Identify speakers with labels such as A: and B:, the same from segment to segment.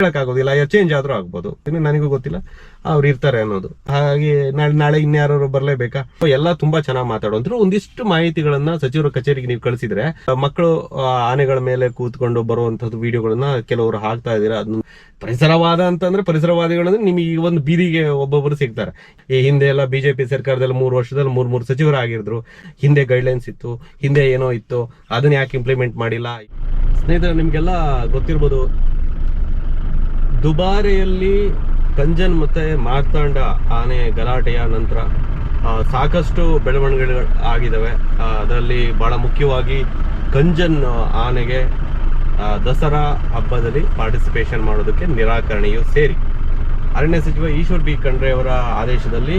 A: ಹೇಳಕ್ಕಾಗೋದಿಲ್ಲ, change ಆದ್ರೂ ಆಗ್ಬೋದು, ಇನ್ನು ನನಗೂ ಗೊತ್ತಿಲ್ಲ ಅವ್ರು ಇರ್ತಾರೆ ಅನ್ನೋದು. ಹಾಗೆ ನಾಳೆ ಇನ್ಯಾರು ಬರ್ಲೇಬೇಕಾ? ಎಲ್ಲ ತುಂಬಾ ಚೆನ್ನಾಗಿ ಮಾತಾಡುವಂದ್ರು. ಒಂದಿಷ್ಟು ಮಾಹಿತಿಗಳನ್ನ ಸಚಿವರ ಕಚೇರಿಗೆ ನೀವು ಕಳಿಸಿದ್ರೆ ಮಕ್ಕಳು ಆನೆಗಳ ಮೇಲೆ ಕೂತ್ಕೊಂಡು ಬರುವಂತದ್ದು ವಿಡಿಯೋಗಳನ್ನ ಕೆಲವರು ಹಾಕ್ತಾ ಇದ್ದೀರಾ. ಅದನ್ನ ಪರಿಸರವಾದ ಅಂತಂದ್ರೆ ಪರಿಸರವಾದಿಗಳಂದ್ರೆ ನಿಮಗೆ ಈ ಒಂದು ಬೀದಿಗೆ ಒಬ್ಬೊಬ್ಬರು ಸಿಗ್ತಾರೆ. ಈ ಹಿಂದೆ ಎಲ್ಲ ಬಿಜೆಪಿ ಸರ್ಕಾರದಲ್ಲಿ 3 ವರ್ಷದಲ್ಲಿ ಮೂರು ಸಚಿವರಾಗಿದ್ರು. ಹಿಂದೆ ಗೈಡ್ಲೈನ್ಸ್ ಇತ್ತು, ಹಿಂದೆ ಏನೋ ಇತ್ತು, ಅದನ್ನ ಯಾಕೆ ಇಂಪ್ಲಿಮೆಂಟ್ ಮಾಡಿಲ್ಲ? ಸ್ನೇಹಿತರೆ, ನಿಮ್ಗೆಲ್ಲ ಗೊತ್ತಿರ್ಬೋದು, ದುಬಾರೆಯಲ್ಲಿ ಕಂಜನ್ ಮತ್ತೆ ಮಾರ್ತಾಂಡ ಆನೆ ಗಲಾಟೆಯ ನಂತರ ಸಾಕಷ್ಟು ಬೆಳವಣಿಗೆಗಳು ಆಗಿದ್ದಾವೆ. ಅದರಲ್ಲಿ ಬಹಳ ಮುಖ್ಯವಾಗಿ ಕಂಜನ್ ಆನೆಗೆ ದಸರಾ ಹಬ್ಬದಲ್ಲಿ ಪಾರ್ಟಿಸಿಪೇಷನ್ ಮಾಡೋದಕ್ಕೆ ನಿರಾಕರಣೆಯು ಸೇರಿ ಅರಣ್ಯ ಸಚಿವ ಈಶ್ವರ್ ಬಿ ಖಂಡ್ರೆ ಅವರ ಆದೇಶದಲ್ಲಿ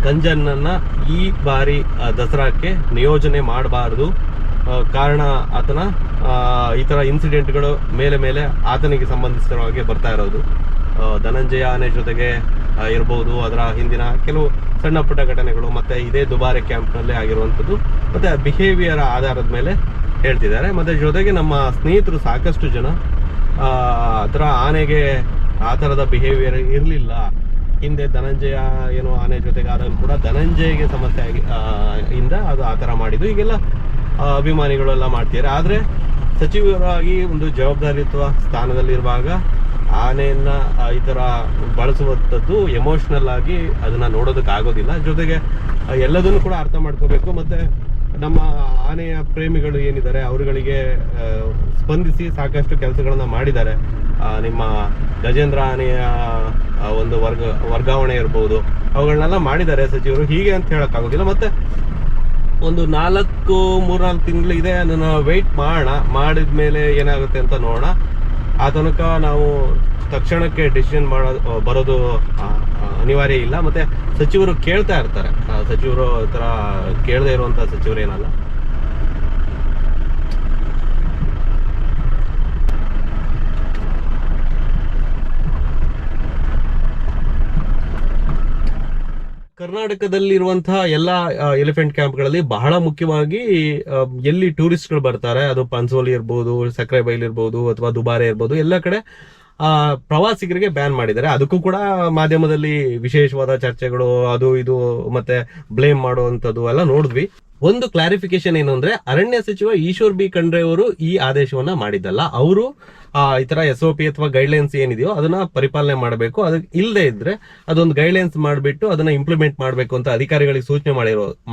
A: ಕಂಜನ್ನನ್ನ ಈ ಬಾರಿ ದಸರಾಕ್ಕೆ ನಿಯೋಜನೆ ಮಾಡಬಾರದು. ಕಾರಣ ಆತನ ಈ ತರ ಇನ್ಸಿಡೆಂಟ್ಗಳು ಮೇಲೆ ಆತನಿಗೆ ಸಂಬಂಧಿಸಿದ ಹಾಗೆ ಬರ್ತಾ ಇರೋದು. ಧನಂಜಯ ಆನೆ ಜೊತೆಗೆ ಇರಬಹುದು, ಅದರ ಹಿಂದಿನ ಕೆಲವು ಸಣ್ಣ ಪುಟ್ಟ ಘಟನೆಗಳು, ಮತ್ತೆ ಇದೇ ದುಬಾರೆ ಕ್ಯಾಂಪ್ನಲ್ಲೇ ಆಗಿರುವಂಥದ್ದು, ಮತ್ತೆ ಬಿಹೇವಿಯರ್ ಆಧಾರದ ಮೇಲೆ ಹೇಳ್ತಿದ್ದಾರೆ. ಮತ್ತೆ ಜೊತೆಗೆ ನಮ್ಮ ಸ್ನೇಹಿತರು ಸಾಕಷ್ಟು ಜನ ಅದರ ಆನೆಗೆ ಆ ಥರದ ಬಿಹೇವಿಯರ್ ಇರಲಿಲ್ಲ. ಹಿಂದೆ ಧನಂಜಯ ಏನೋ ಆನೆ ಜೊತೆಗೆ ಆದಾಗ ಕೂಡ ಧನಂಜಯಗೆ ಸಮಸ್ಯೆ ಆಗಿ ಇಂದ ಅದು ಆ ಥರ ಮಾಡಿದ್ದು. ಈಗೆಲ್ಲ ಅಭಿಮಾನಿಗಳೆಲ್ಲ ಮಾಡ್ತಿದ್ದಾರೆ. ಆದರೆ ಸಚಿವರಾಗಿ ಒಂದು ಜವಾಬ್ದಾರಿಯುತ ಸ್ಥಾನದಲ್ಲಿರುವಾಗ ಆನೆಯನ್ನ ಈ ಥರ ಬಳಸುವಂಥದ್ದು ಎಮೋಷ್ನಲ್ ಆಗಿ ಅದನ್ನ ನೋಡೋದಕ್ಕೆ ಆಗೋದಿಲ್ಲ. ಜೊತೆಗೆ ಎಲ್ಲದನ್ನು ಕೂಡ ಅರ್ಥ ಮಾಡ್ಕೋಬೇಕು. ಮತ್ತೆ ನಮ್ಮ ಆನೆಯ ಪ್ರೇಮಿಗಳು ಏನಿದ್ದಾರೆ ಅವರುಗಳಿಗೆ ಸ್ಪಂದಿಸಿ ಸಾಕಷ್ಟು ಕೆಲಸಗಳನ್ನ ಮಾಡಿದ್ದಾರೆ. ನಿಮ್ಮ ಗಜೇಂದ್ರ ಆನೆಯ ಒಂದು ವರ್ಗಾವಣೆ ಇರ್ಬೋದು, ಅವುಗಳನ್ನೆಲ್ಲ ಮಾಡಿದ್ದಾರೆ ಸಚಿವರು. ಹೀಗೆ ಅಂತ ಹೇಳಕ್ಕಾಗೋದಿಲ್ಲ. ಮತ್ತೆ ಒಂದು 3-4 ತಿಂಗಳು ಇದೆ, ಅದನ್ನ ವೆಯ್ಟ್ ಮಾಡಿದ್ಮೇಲೆ ಏನಾಗುತ್ತೆ ಅಂತ ನೋಡೋಣ. ಆ ತನಕ ನಾವು ತಕ್ಷಣಕ್ಕೆ ಡಿಸಿಷನ್ ಬರೋದು ಅನಿವಾರ್ಯ ಇಲ್ಲ. ಮತ್ತೆ ಸಚಿವರು ಕೇಳ್ತಾ ಇರ್ತಾರೆ, ಸಚಿವರು ತರ ಕೇಳದೆ ಇರುವಂತ ಸಚಿವರು ಏನಲ್ಲ. ಕರ್ನಾಟಕದಲ್ಲಿರುವಂತಹ ಎಲ್ಲ ಎಲಿಫೆಂಟ್ ಕ್ಯಾಂಪ್ಗಳಲ್ಲಿ ಬಹಳ ಮುಖ್ಯವಾಗಿ ಎಲ್ಲಿ ಟೂರಿಸ್ಟ್ಗಳು ಬರ್ತಾರೆ, ಅದು ಪನ್ಸೋಲಿ ಇರ್ಬೋದು, ಸಕ್ರೆಬೈಲ್ ಇರ್ಬೋದು, ಅಥವಾ ದುಬಾರೆ ಇರ್ಬೋದು, ಎಲ್ಲ ಕಡೆ ಪ್ರವಾಸಿಗರಿಗೆ ಬ್ಯಾನ್ ಮಾಡಿದ್ದಾರೆ. ಅದಕ್ಕೂ ಕೂಡ ಮಾಧ್ಯಮದಲ್ಲಿ ವಿಶೇಷವಾದ ಚರ್ಚೆಗಳು, ಅದು ಇದು ಮತ್ತೆ ಬ್ಲೇಮ್ ಮಾಡುವಂಥದ್ದು ಎಲ್ಲ ನೋಡಿದ್ವಿ. ಒಂದು ಕ್ಲಾರಿಫಿಕೇಶನ್ ಏನು ಅಂದ್ರೆ, ಅರಣ್ಯ ಸಚಿವ ಈಶ್ವರ್ ಬಿ ಖಂಡ್ರೆ ಅವರು ಈ ಆದೇಶವನ್ನ ಮಾಡಿದ್ದಲ್ಲ. ಅವರು ಈ ತರ SOP ಅಥವಾ ಗೈಡ್ಲೈನ್ಸ್ ಏನಿದೆಯೋ ಅದನ್ನ ಪರಿಪಾಲನೆ ಮಾಡಬೇಕು. ಅದಕ್ಕೆ ಇಲ್ಲದೆ ಇದ್ರೆ ಅದೊಂದು ಗೈಡ್ಲೈನ್ಸ್ ಮಾಡಿಬಿಟ್ಟು ಅದನ್ನ ಇಂಪ್ಲಿಮೆಂಟ್ ಮಾಡಬೇಕು ಅಂತ ಅಧಿಕಾರಿಗಳಿಗೆ ಸೂಚನೆ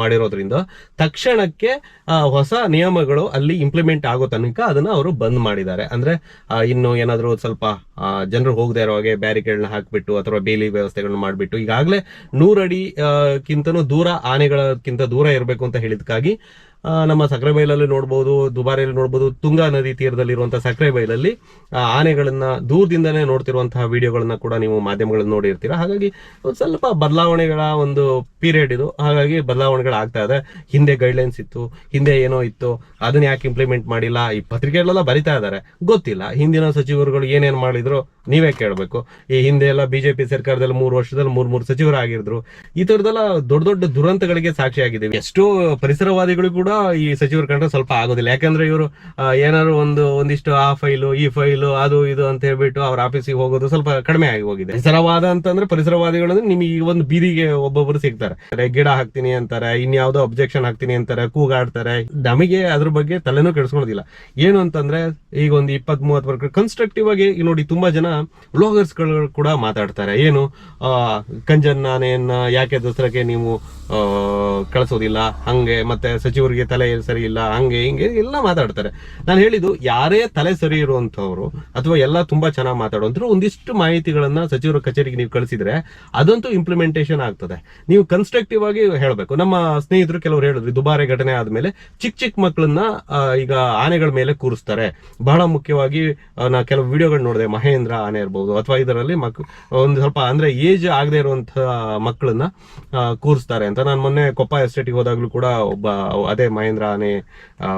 A: ಮಾಡಿರೋದ್ರಿಂದ ತಕ್ಷಣಕ್ಕೆ ಹೊಸ ನಿಯಮಗಳು ಅಲ್ಲಿ ಇಂಪ್ಲಿಮೆಂಟ್ ಆಗೋ ತನಕ ಅದನ್ನ ಅವರು ಬಂದ್ ಮಾಡಿದ್ದಾರೆ. ಅಂದ್ರೆ ಇನ್ನು ಏನಾದ್ರು ಸ್ವಲ್ಪ ಜನರು ಹೋಗದೆ ಇರೋ ಹಾಗೆ ಬ್ಯಾರಿಕೇಡ್ನ ಹಾಕ್ಬಿಟ್ಟು ಅಥವಾ ಬೇಲಿ ವ್ಯವಸ್ಥೆಗಳನ್ನ ಮಾಡಿಬಿಟ್ಟು, ಈಗಾಗಲೇ 100 ಅಡಿಗಿಂತನೂ ದೂರ ಆನೆಗಳಕ್ಕಿಂತ ದೂರ ಇರಬೇಕು ಅಂತ ಹೇಳಿದಕ್ಕಾಗಿ ನಮ್ಮ ಸಕ್ರೆಬೈಲಲ್ಲಿ ನೋಡ್ಬೋದು, ದುಬಾರಿಯಲ್ಲಿ ನೋಡ್ಬೋದು, ತುಂಗಾ ನದಿ ತೀರದಲ್ಲಿರುವಂತಹ ಸಕ್ರೆಬೈಲಲ್ಲಿ ಆನೆಗಳನ್ನ ದೂರದಿಂದನೇ ನೋಡ್ತಿರುವಂತಹ ವಿಡಿಯೋಗಳನ್ನ ಕೂಡ ನೀವು ಮಾಧ್ಯಮಗಳಲ್ಲಿ ನೋಡಿರ್ತೀರಾ. ಹಾಗಾಗಿ ಒಂದು ಸ್ವಲ್ಪ ಬದಲಾವಣೆಗಳ ಒಂದು ಪೀರಿಯಡ್ ಇದು. ಹಾಗಾಗಿ ಬದಲಾವಣೆಗಳಾಗ್ತಾ ಇದೆ. ಹಿಂದೆ ಗೈಡ್ಲೈನ್ಸ್ ಇತ್ತು, ಹಿಂದೆ ಏನೋ ಇತ್ತು, ಅದನ್ನ ಯಾಕೆ ಇಂಪ್ಲಿಮೆಂಟ್ ಮಾಡಿಲ್ಲ? ಈ ಪತ್ರಿಕೆಗಳೆಲ್ಲ ಬರಿತಾ ಇದ್ದಾರೆ. ಗೊತ್ತಿಲ್ಲ ಹಿಂದಿನ ಸಚಿವರುಗಳು ಏನೇನ್ ಮಾಡಿದ್ರು, ನೀವೇ ಕೇಳಬೇಕು. ಈ ಹಿಂದೆ ಎಲ್ಲ ಬಿಜೆಪಿ ಸರ್ಕಾರದಲ್ಲಿ 3 ವರ್ಷದಲ್ಲಿ ಮೂರು ಸಚಿವರಾಗಿದ್ರು. ಈ ತರದೆಲ್ಲ ದೊಡ್ಡ ದುರಂತಗಳಿಗೆ ಸಾಕ್ಷಿಯಾಗಿದ್ದೀವಿ. ಎಷ್ಟೋ ಪರಿಸರವಾದಿಗಳು ಕೂಡ ಈ ಸಚಿವರು ಕಂಡ್ರೆ ಸ್ವಲ್ಪ ಆಗೋದಿಲ್ಲ. ಯಾಕಂದ್ರೆ ಇವರು ಏನಾದ್ರು ಒಂದಿಷ್ಟು ಆ ಫೈಲು ಈ ಫೈಲು ಅದು ಇದು ಅಂತ ಹೇಳ್ಬಿಟ್ಟು ಅವ್ರ ಆಫೀಸಿಗೆ ಹೋಗೋದು ಸ್ವಲ್ಪ ಕಡಿಮೆ ಆಗಿ ಹೋಗಿದೆ. ಪರಿಸರವಾದ ಅಂತಂದ್ರೆ ಪರಿಸರವಾದಿಗಳಂದ್ರೆ ನಿಮಗೆ ಈ ಒಂದು ಬೀದಿಗೆ ಒಬ್ಬೊಬ್ಬರು ಸಿಗ್ತಾರೆ. ಗಿಡ ಹಾಕ್ತೀನಿ ಅಂತಾರೆ, ಇನ್ಯಾವುದೋ ಅಬ್ಜೆಕ್ಷನ್ ಹಾಕ್ತೀನಿ ಅಂತಾರೆ, ಕೂಗಾಡ್ತಾರೆ. ನಮಗೆ ಅದ್ರ ಬಗ್ಗೆ ತಲೆನೂ ಕೆಡಿಸ್ಕೊಳ್ಳೋದಿಲ್ಲ. ಏನು ಅಂತಂದ್ರೆ ಈಗ ಒಂದು 20-30 ವರ್ಷ ಕನ್ಸ್ಟ್ರಕ್ಟಿವ್ ಆಗಿ ನೋಡಿ ತುಂಬಾ ಜನ ವ್ಲಾಗರ್ಸ್ ಗಳು ಕೂಡ ಮಾತಾಡ್ತಾರೆ. ಏನು ಕಂಜನ್ ಆನೆಯನ್ನ ಯಾಕೆ ದಸರಾಗೆ ನೀವು ಕಳಿಸೋದಿಲ್ಲ, ಹಂಗೆ ಮತ್ತೆ ಸಚಿವರಿಗೆ ತಲೆ ಸರಿ ಇಲ್ಲ, ಹಂಗೆ ಹಿಂಗೆ ಎಲ್ಲ ಮಾತಾಡ್ತಾರೆ. ನಾನು ಹೇಳಿದ್ದು, ಯಾರೇ ತಲೆ ಸರಿ ಇರುವಂತವ್ರು ಅಥವಾ ಎಲ್ಲ ತುಂಬಾ ಚೆನ್ನಾಗಿ ಮಾತಾಡುವಂತರು ಒಂದಿಷ್ಟು ಮಾಹಿತಿಗಳನ್ನ ಸಚಿವರ ಕಚೇರಿಗೆ ನೀವು ಕಳಿಸಿದ್ರೆ ಅದಂತೂ ಇಂಪ್ಲಿಮೆಂಟೇಷನ್ ಆಗ್ತದೆ. ನೀವು ಕನ್ಸ್ಟ್ರಕ್ಟಿವ್ ಆಗಿ ಹೇಳಬೇಕು. ನಮ್ಮ ಸ್ನೇಹಿತರು ಕೆಲವರು ಹೇಳಿದ್ರು, ದುಬಾರೆ ಘಟನೆ ಆದ್ಮೇಲೆ ಚಿಕ್ಕ ಮಕ್ಕಳನ್ನ ಈಗ ಆನೆಗಳ ಮೇಲೆ ಕೂರಿಸ್ತಾರೆ. ಬಹಳ ಮುಖ್ಯವಾಗಿ ನಾ ಕೆಲವು ವಿಡಿಯೋಗಳು ನೋಡಿದೆ, ಮಹೇಂದ್ರ ಆನೆ ಇರ್ಬೋದು ಅಥವಾ ಇದರಲ್ಲಿ ಒಂದು ಸ್ವಲ್ಪ ಅಂದ್ರೆ ಏಜ್ ಆಗದೆ ಇರುವಂತಹ ಮಕ್ಕಳನ್ನ ಕೂರಿಸ್ತಾರೆ ಅಂತ. ನಾನು ಮೊನ್ನೆ ಕೊಪ್ಪ ಎಸ್ಟೇಟಿಗೆ ಹೋದಾಗ್ಲೂ ಕೂಡ ಒಬ್ಬ ಅದೇ ಮಹೇಂದ್ರ ಆನೆ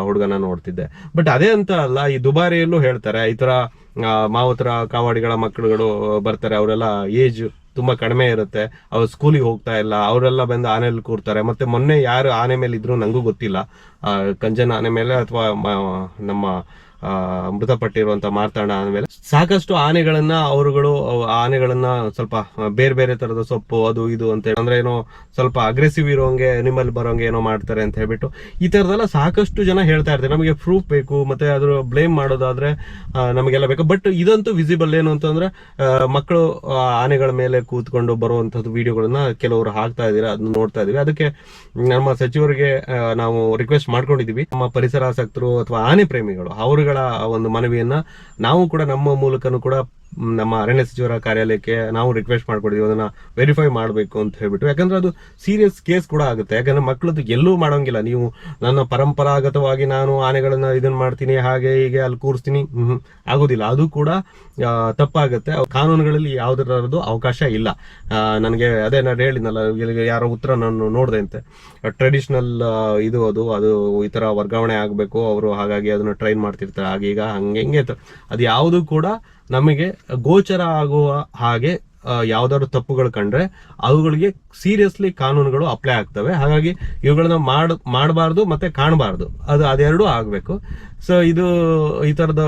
A: ಹುಡುಗನ ನೋಡ್ತಿದ್ದೆ. ಬಟ್ ಅದೇ ಅಂತ ಅಲ್ಲ, ಈ ದುಬಾರಿಯಲ್ಲೂ ಹೇಳ್ತಾರೆ ಈ ತರ ಮಾವುತರ ಕಾವಾಡಿಗಳ ಮಕ್ಕಳುಗಳು ಬರ್ತಾರೆ, ಅವರೆಲ್ಲ ಏಜ್ ತುಂಬಾ ಕಡಿಮೆ ಇರುತ್ತೆ, ಅವ್ರು ಸ್ಕೂಲಿಗೆ ಹೋಗ್ತಾ ಇಲ್ಲ, ಅವರೆಲ್ಲ ಬಂದು ಆನೆಯಲ್ಲಿ ಕೂರ್ತಾರೆ. ಮತ್ತೆ ಮೊನ್ನೆ ಯಾರು ಆನೆ ಮೇಲೆ ಇದ್ರು ನಂಗೂ ಗೊತ್ತಿಲ್ಲ, ಕಂಜನ್ ಆನೆ ಮೇಲೆ ಅಥವಾ ನಮ್ಮ ಮೃತಪಟ್ಟಿರುವಂತ ಮಾರ್ತಾಂಡ ಆದ್ಮೇಲೆ ಸಾಕಷ್ಟು ಆನೆಗಳನ್ನ ಆನೆಗಳನ್ನ ಸ್ವಲ್ಪ ಬೇರೆ ಬೇರೆ ತರದ ಸೊಪ್ಪು ಅದು ಇದು ಅಂತ ಹೇಳಿ, ಅಂದ್ರೆ ಏನೋ ಸ್ವಲ್ಪ ಅಗ್ರೆಸಿವ್ ಇರೋಂಗೆ ಅನಿಮಲ್ ಬರೋಂಗೆ ಏನೋ ಮಾಡ್ತಾರೆ ಅಂತ ಹೇಳ್ಬಿಟ್ಟು ಈ ತರದೆಲ್ಲ ಸಾಕಷ್ಟು ಜನ ಹೇಳ್ತಾ ಇರ್ತಾರೆ. ನಮಗೆ ಪ್ರೂಫ್ ಬೇಕು, ಮತ್ತೆ ಅದ್ರ ಬ್ಲೇಮ್ ಮಾಡೋದಾದ್ರೆ ನಮಗೆಲ್ಲ ಬೇಕು. ಬಟ್ ಇದಂತೂ ವಿಸಿಬಲ್ ಏನು ಅಂತಂದ್ರೆ ಮಕ್ಕಳು ಆನೆಗಳ ಮೇಲೆ ಕೂತ್ಕೊಂಡು ಬರುವಂತದ್ದು ವಿಡಿಯೋಗಳನ್ನ ಕೆಲವರು ಹಾಕ್ತಾ ಇದೀರಾ, ಅದನ್ನ ನೋಡ್ತಾ ಇದೀವಿ. ಅದಕ್ಕೆ ನಮ್ಮ ಸಚಿವರಿಗೆ ನಾವು ರಿಕ್ವೆಸ್ಟ್ ಮಾಡ್ಕೊಂಡಿದೀವಿ, ನಮ್ಮ ಪರಿಸರಾಸಕ್ತರು ಅಥವಾ ಆನೆ ಪ್ರೇಮಿಗಳು ಅವರುಗಳ ಒಂದು ಮನವಿಯನ್ನ ನಾವು ಕೂಡ ನಮ್ಮ ಮೂಲಕನೂ ಕೂಡ ನಮ್ಮ ಅರಣ್ಯ ಸಚಿವರ ಕಾರ್ಯಾಲಯಕ್ಕೆ ನಾವು ರಿಕ್ವೆಸ್ಟ್ ಮಾಡ್ಕೊಂಡಿದೀವಿ, ಅದನ್ನ ವೆರಿಫೈ ಮಾಡಬೇಕು ಅಂತ ಹೇಳ್ಬಿಟ್ಟು. ಯಾಕಂದ್ರೆ ಅದು ಸೀರಿಯಸ್ ಕೇಸ್ ಕೂಡ ಆಗುತ್ತೆ. ಯಾಕಂದ್ರೆ ಮಕ್ಕಳದ್ದು ಎಲ್ಲೂ ಮಾಡೋಂಗಿಲ್ಲ. ನೀವು ನನ್ನ ಪರಂಪರಾಗತವಾಗಿ ನಾನು ಆನೆಗಳನ್ನ ಇದನ್ನ ಮಾಡ್ತೀನಿ, ಹಾಗೆ ಹೀಗೆ ಅಲ್ಲಿ ಕೂರಿಸ್ತೀನಿ, ಆಗೋದಿಲ್ಲ. ಅದು ಕೂಡ ತಪ್ಪಾಗುತ್ತೆ. ಕಾನೂನುಗಳಲ್ಲಿ ಯಾವುದರದ್ದು ಅವಕಾಶ ಇಲ್ಲ. ನನಗೆ ಅದೇ ನಾನು ಹೇಳಿದ್ನಲ್ಲ, ಯಾರೋ ಉತ್ತರ ನಾನು ನೋಡಿದೆ ಅಂತೆ, ಟ್ರೆಡಿಷನಲ್ ಅದು ಈ ತರ ವರ್ಗಾವಣೆ ಆಗಬೇಕು ಅವರು, ಹಾಗಾಗಿ ಅದನ್ನ ಟ್ರೈನ್ ಮಾಡ್ತಿರ್ತಾರೆ, ಹಾಗೆ ಈಗ ಹಂಗೆ ಅದು ಯಾವುದು ಕೂಡ ನಮಗೆ ಗೋಚರ ಆಗುವ ಹಾಗೆ ಯಾವ್ದಾದ್ರು ತಪ್ಪುಗಳು ಕಂಡ್ರೆ ಅವುಗಳಿಗೆ ಸೀರಿಯಸ್ಲಿ ಕಾನೂನುಗಳು ಅಪ್ಲೈ ಆಗ್ತವೆ. ಹಾಗಾಗಿ ಇವುಗಳನ್ನ ಮಾಡಬಾರ್ದು ಮತ್ತೆ ಕಾಣಬಾರ್ದು, ಅದೆರಡೂ ಆಗ್ಬೇಕು. ಸೊ ಈ ತರದ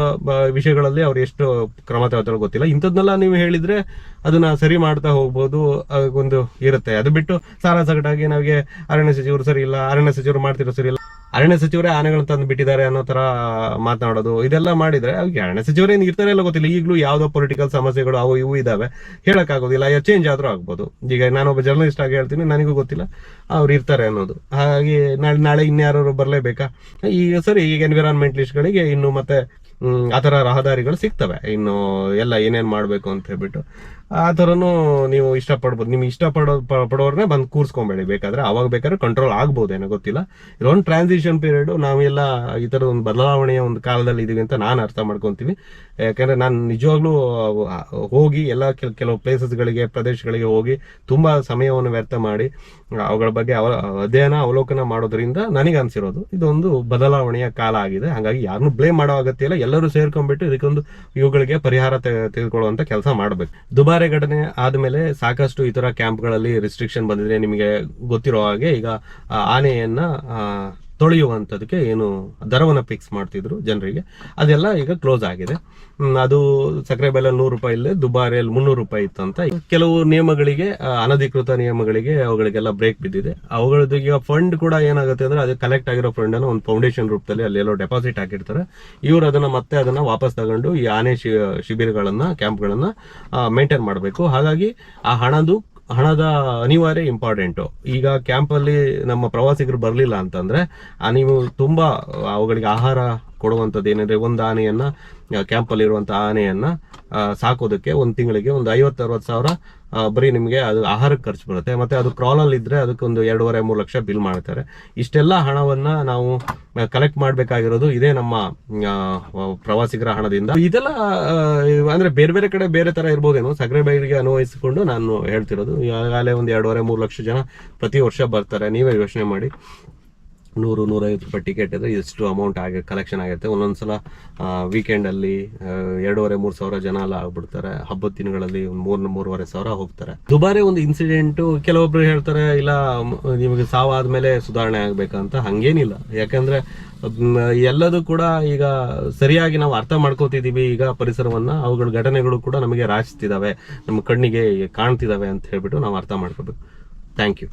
A: ವಿಷಯಗಳಲ್ಲಿ ಅವ್ರು ಎಷ್ಟು ಕ್ರಮ ತಗೋತಾರೋ ಗೊತ್ತಿಲ್ಲ. ಇಂಥದ್ನೆಲ್ಲ ನೀವು ಹೇಳಿದ್ರೆ ಅದನ್ನ ಸರಿ ಮಾಡ್ತಾ ಹೋಗ್ಬೋದು, ಒಂದು ಇರುತ್ತೆ. ಅದು ಬಿಟ್ಟು ಸಾರಾಸಗಟಾಗಿ ನಮಗೆ ಅರಣ್ಯ ಸಚಿವರು ಸರಿ ಇಲ್ಲ, ಅರಣ್ಯ ಸಚಿವರು ಮಾಡ್ತಿರೋ ಸರಿ ಇಲ್ಲ, ಅರಣ್ಯ ಸಚಿವರೇ ಆನೆಗಳನ್ನ ತಂದು ಬಿಟ್ಟಿದ್ದಾರೆ ಅನ್ನೋ ತರ ಮಾತನಾಡೋದು, ಇದೆಲ್ಲ ಮಾಡಿದ್ರೆ ಅರಣ್ಯ ಸಚಿವರೇನು ಇರ್ತಾರೆ ಇಲ್ಲ ಗೊತ್ತಿಲ್ಲ. ಈಗಲೂ ಯಾವ್ದೋ ಪೊಲಿಟಿಕಲ್ ಸಮಸ್ಯೆಗಳು ಅವು ಇವು ಇದಾವೆ, ಹೇಳಕ್ಕಾಗೋದಿಲ್ಲ. ಚೇಂಜ್ ಆದ್ರೂ ಆಗ್ಬೋದು. ಈಗ ನಾನೊಬ್ಬ ಜರ್ನಲಿಸ್ಟ್ ಆಗಿ ಹೇಳ್ತೀನಿ, ನನಗೂ ಗೊತ್ತಿಲ್ಲ ಅವ್ರು ಇರ್ತಾರೆ ಅನ್ನೋದು. ಹಾಗೆ ನಾಳೆ ಇನ್ಯಾರು ಬರ್ಲೇಬೇಕಾ? ಈಗ ಸರಿ, ಈಗ ಎನ್ವಿರಾನ್ಮೆಂಟಲಿಸ್ಟ್ಗಳಿಗೆ ಇನ್ನು ಮತ್ತೆ ಆತರ ರಹದಾರಿಗಳು ಸಿಗ್ತವೆ, ಇನ್ನು ಎಲ್ಲ ಏನೇನ್ ಮಾಡ್ಬೇಕು ಅಂತ ಹೇಳ್ಬಿಟ್ಟು ಆ ಥರನೂ ನೀವು ಇಷ್ಟಪಡ್ಬೋದು. ನಿಮ್ಗೆ ಪಡೋರ್ನೇ ಬಂದು ಕೂರ್ಸ್ಕೊಂಬೇಡಿ, ಬೇಕಾದ್ರೆ ಅವಾಗ ಬೇಕಾದ್ರೆ ಕಂಟ್ರೋಲ್ ಆಗ್ಬೋದೇನೋ ಗೊತ್ತಿಲ್ಲ. ಇದೊಂದು ಟ್ರಾನ್ಸಿಷನ್ ಪೀರಿಯಡ್, ನಾವೆಲ್ಲ ಈ ಥರದ ಒಂದು ಬದಲಾವಣೆಯ ಒಂದು ಕಾಲದಲ್ಲಿ ಇದೀವಿ ಅಂತ ನಾನು ಅರ್ಥ ಮಾಡ್ಕೊತೀವಿ. ಯಾಕಂದ್ರೆ ನಾನು ನಿಜವಾಗ್ಲೂ ಹೋಗಿ ಎಲ್ಲ ಕೆಲವು ಪ್ಲೇಸಸ್ಗಳಿಗೆ, ಪ್ರದೇಶಗಳಿಗೆ ಹೋಗಿ ತುಂಬಾ ಸಮಯವನ್ನು ವ್ಯರ್ಥ ಮಾಡಿ ಅವುಗಳ ಬಗ್ಗೆ ಅವಲೋಕನ ಮಾಡೋದ್ರಿಂದ ನನಗೆ ಅನ್ಸಿರೋದು ಇದೊಂದು ಬದಲಾವಣೆಯ ಕಾಲ ಆಗಿದೆ. ಹಾಗಾಗಿ ಯಾರನ್ನೂ ಬ್ಲೇಮ್ ಮಾಡೋ ಅಗತ್ಯ ಇಲ್ಲ, ಎಲ್ಲರೂ ಸೇರ್ಕೊಂಡ್ಬಿಟ್ಟು ಇದಕ್ಕೊಂದು ಇವುಗಳಿಗೆ ಪರಿಹಾರ ತೆಗೆದುಕೊಳ್ಳುವಂತ ಕೆಲಸ ಮಾಡಬೇಕು. ದುಬಾರಿ ಘಟನೆ ಆದ್ಮೇಲೆ ಸಾಕಷ್ಟು ಈ ತರ ಕ್ಯಾಂಪ್ಗಳಲ್ಲಿ ರಿಸ್ಟ್ರಿಕ್ಷನ್ ಬಂದಿದೆ. ನಿಮಗೆ ಗೊತ್ತಿರೋ ಹಾಗೆ ಈಗ ಆನೆಯನ್ನ ತೊಳೆಯುವಂಥದಕ್ಕೆ ಏನು ದರವನ್ನು ಫಿಕ್ಸ್ ಮಾಡ್ತಿದ್ರು ಜನರಿಗೆ, ಅದೆಲ್ಲ ಈಗ ಕ್ಲೋಸ್ ಆಗಿದೆ. ಅದು ಸಕ್ಕರೆಬೆಲೆಯಲ್ಲಿ 100 ರೂಪಾಯಿ ಇಲ್ಲದೆ ದುಬಾರಿಯಲ್ಲಿ 300 ರೂಪಾಯಿ ಇತ್ತಂತ. ಕೆಲವು ನಿಯಮಗಳಿಗೆ, ಅನಧಿಕೃತ ನಿಯಮಗಳಿಗೆ ಅವುಗಳಿಗೆಲ್ಲ ಬ್ರೇಕ್ ಬಿದ್ದಿದೆ. ಅವುಗಳದ್ದು ಈಗ ಫಂಡ್ ಕೂಡ ಏನಾಗುತ್ತೆ ಅಂದ್ರೆ, ಅದು ಕಲೆಕ್ಟ್ ಆಗಿರೋ ಫಂಡ್ ಅನ್ನು ಒಂದು ಫೌಂಡೇಶನ್ ರೂಪದಲ್ಲಿ ಅಲ್ಲೆಲ್ಲೋ ಡೆಪಾಸಿಟ್ ಹಾಕಿರ್ತಾರೆ. ಇವರು ಅದನ್ನ ವಾಪಸ್ ತಗೊಂಡು ಈ ಆನೆ ಶಿಬಿರಗಳನ್ನ, ಕ್ಯಾಂಪ್ಗಳನ್ನ ಮೇಂಟೈನ್ ಮಾಡಬೇಕು. ಹಾಗಾಗಿ ಆ ಹಣದ ಅನಿವಾರ್ಯ ಇಂಪಾರ್ಟೆಂಟು. ಈಗ ಕ್ಯಾಂಪಲ್ಲಿ ನಮ್ಮ ಪ್ರವಾಸಿಗರು ಬರಲಿಲ್ಲ ಅಂತಂದ್ರೆ ನೀವು ತುಂಬಾ ಅವುಗಳಿಗೆ ಆಹಾರ ಕೊಡುವಂಥದ್ದು ಏನಂದ್ರೆ, ಒಂದು ಆನೆಯನ್ನ ಕ್ಯಾಂಪಲ್ಲಿ ಇರುವಂತ ಆನೆಯನ್ನ ಸಾಕೋದಕ್ಕೆ ಒಂದು ತಿಂಗಳಿಗೆ ಒಂದು 50-60 ಸಾವಿರ ಬರೀ ನಿಮಗೆ ಅದು ಆಹಾರಕ್ಕೆ ಖರ್ಚು ಬರುತ್ತೆ. ಮತ್ತೆ ಅದು ಕ್ರಾಲಲ್ಲಿ ಇದ್ರೆ ಅದಕ್ಕೆ ಒಂದು 2.5-3 ಲಕ್ಷ ಬಿಲ್ ಮಾಡ್ತಾರೆ. ಇಷ್ಟೆಲ್ಲ ಹಣವನ್ನ ನಾವು ಕಲೆಕ್ಟ್ ಮಾಡ್ಬೇಕಾಗಿರೋದು ಇದೇ ನಮ್ಮ ಪ್ರವಾಸಿಗರ ಹಣದಿಂದ. ಇದೆಲ್ಲ ಅಂದ್ರೆ ಬೇರೆ ಬೇರೆ ಕಡೆ ಬೇರೆ ತರ ಇರ್ಬೋದೇನೋ, ಸಕ್ಕರೆಬೈಲಿಗೆ ಅನ್ವಯಿಸಿಕೊಂಡು ನಾನು ಹೇಳ್ತಿರೋದು. ಈಗಾಗಲೇ ಒಂದು 2.5-3 ಲಕ್ಷ ಜನ ಪ್ರತಿ ವರ್ಷ ಬರ್ತಾರೆ. ನೀವೇ ಯೋಚನೆ ಮಾಡಿ, 100-150 ರೂಪಾಯಿ ಟಿಕೆಟ್ ಇದ್ರೆ ಎಷ್ಟು ಅಮೌಂಟ್ ಕಲೆಕ್ಷನ್ ಆಗುತ್ತೆ. ಒಂದೊಂದ್ಸಲ ವೀಕೆಂಡ್ ಅಲ್ಲಿ 2.5-3 ಸಾವಿರ ಜನ ಎಲ್ಲ ಆಗ್ಬಿಡ್ತಾರೆ. ಹಬ್ಬದ ದಿನಗಳಲ್ಲಿ 3-3.5 ಸಾವಿರ ಹೋಗ್ತಾರೆ. ದುಬಾರಿ ಒಂದು ಇನ್ಸಿಡೆಂಟ್. ಕೆಲವೊಬ್ರು ಹೇಳ್ತಾರೆ ಇಲ್ಲ ನಿಮಗೆ ಸಾವಾದ್ಮೇಲೆ ಸುಧಾರಣೆ ಆಗ್ಬೇಕಂತ. ಹಂಗೇನಿಲ್ಲ. ಯಾಕಂದ್ರೆ ಎಲ್ಲದೂ ಕೂಡ ಈಗ ಸರಿಯಾಗಿ ನಾವು ಅರ್ಥ ಮಾಡ್ಕೋತಿದೀವಿ. ಈಗ ಪರಿಸರವನ್ನ, ಅವುಗಳ ಘಟನೆಗಳು ಕೂಡ ನಮಗೆ ರಾಚಿಸ್ತಿದಾವೆ, ನಮ್ಮ ಕಣ್ಣಿಗೆ ಕಾಣ್ತಿದಾವೆ ಅಂತ ಹೇಳ್ಬಿಟ್ಟು ನಾವು ಅರ್ಥ ಮಾಡ್ಕೋಬೇಕು. Thank you.